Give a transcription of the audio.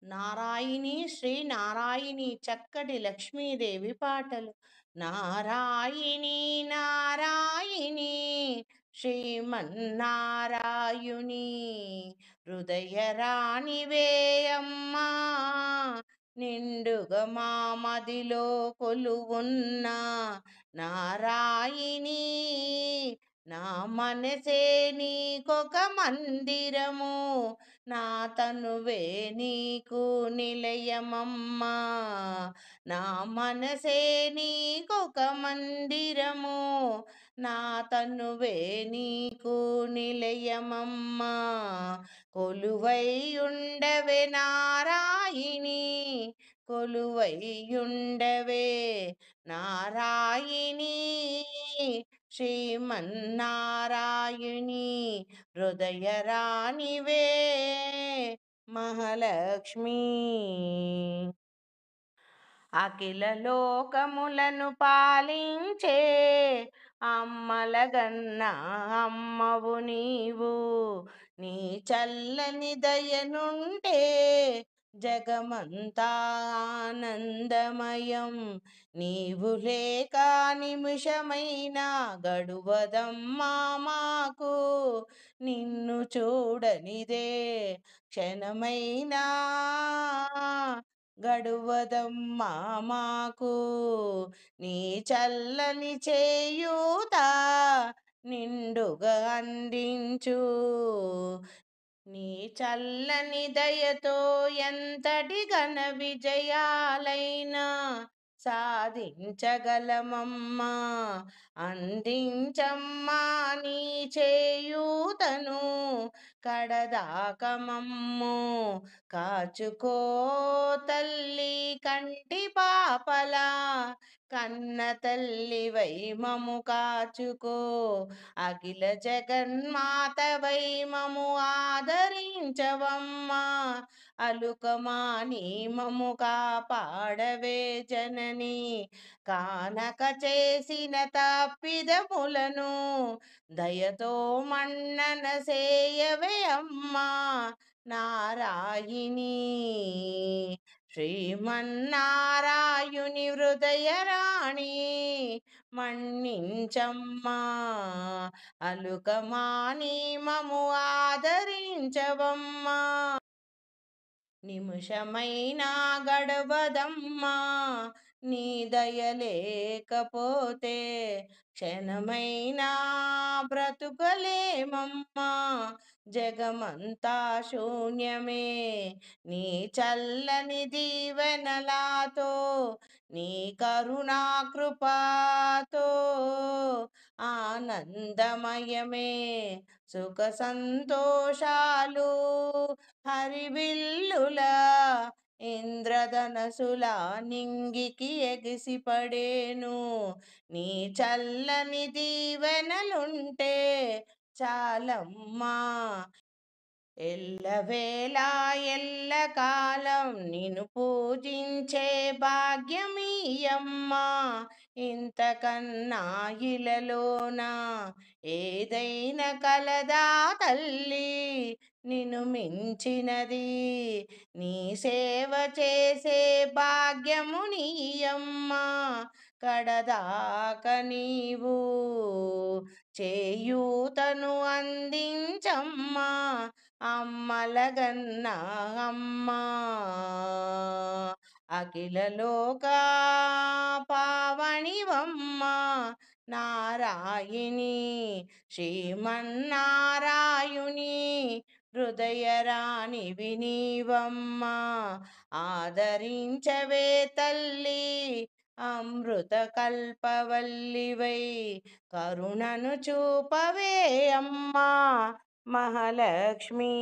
నారాయణి శ్రీ నారాయణి చక్కటి లక్ష్మీదేవి పాటలు. నారాయణి నారాయణి శ్రీమన్నారాయుని హృదయ రాణివే అమ్మా, నిండుగా మా మదిలో కొలువున్న నారాయణి. నా మనసే నీకొక మందిరము, నా తనువే నీకు నిలయమమ్మా. నా మనసే నీకొక మందిరము, నా తనువే నీకు నిలయమమ్మా. కొలువై ఉండవే నారాయణి, కొలువై ఉండవే నారాయణి శ్రీమన్నారాయణి హృదయ రాణివే మహాలక్ష్మి. అఖిల లోకములను పాలించే అమ్మలగన్న అమ్మవు నీవు. నీ చల్లని దయనుంటే జగమంతా ఆనందమయం. నీవు లేక నిమిషమైనా గడువదమ్మా మాకు, నిన్ను చూడనిదే క్షణమైనా గడువదమ్మా మాకు. నీ చల్లని చేయూత నిండుగా అందించు, నీ చల్లని దయతో ఎంతటి ఘన విజయాలైనా సాధించగలమమ్మా. అందించమ్మా నీ చేయూతను, కడదాక మమ్ము కాచుకో తల్లి. కంటి పాపలా కన్న తల్లివై మము కాచుకో, అఖిల జగన్మాతవై మము ఆదరించవమ్మా. అలుకమాని మము కాపాడవే జనని, కానక చేసిన తప్పిదములను దయతో మన్నన సేయవే అమ్మా. నారాయణి శ్రీమన్నారాయుని హృదయ రాణి మన్నించమ్మా. అలుకమాని మము ఆదరించవమ్మా. నిమిషమైనా గడవదమ్మా నీ దయ లేకపోతే, క్షణమైనా బ్రతుకలేమమ్మా. జగమంతా శూన్యమే నీ చల్లని దీవెనలాతో, నీ కరుణా కృపాతో ఆనందమయమే. సుఖ సంతోషాలు హరివిల్లులా ఇంద్రధనసులా నింగికి ఎగిసిపడేను. నీ చల్లని దీవెనలుంటే చాలమ్మా. ఎల్లవేళ ఎల్లకాలం నిన్ను పూజించే భాగ్యమీయమ్మా. ఇంతకన్నా ఇలలోన ఏదైనా కలదా తల్లి, నిన్ను మించినది. నీ సేవ చేసే భాగ్యము నీయమ్మా. కడదాక నీవు చేయూతను అందించమ్మా. అమ్మలగన్న అమ్మా, అఖిల లోక పావనివమ్మా. నారాయణి శ్రీమన్నారాయుని హృదయ రాణివి నీవమ్మా. ఆదరించవే తల్లి అమృత కల్పవల్లివై, కరుణను చూపవే అమ్మా మహాలక్ష్మి.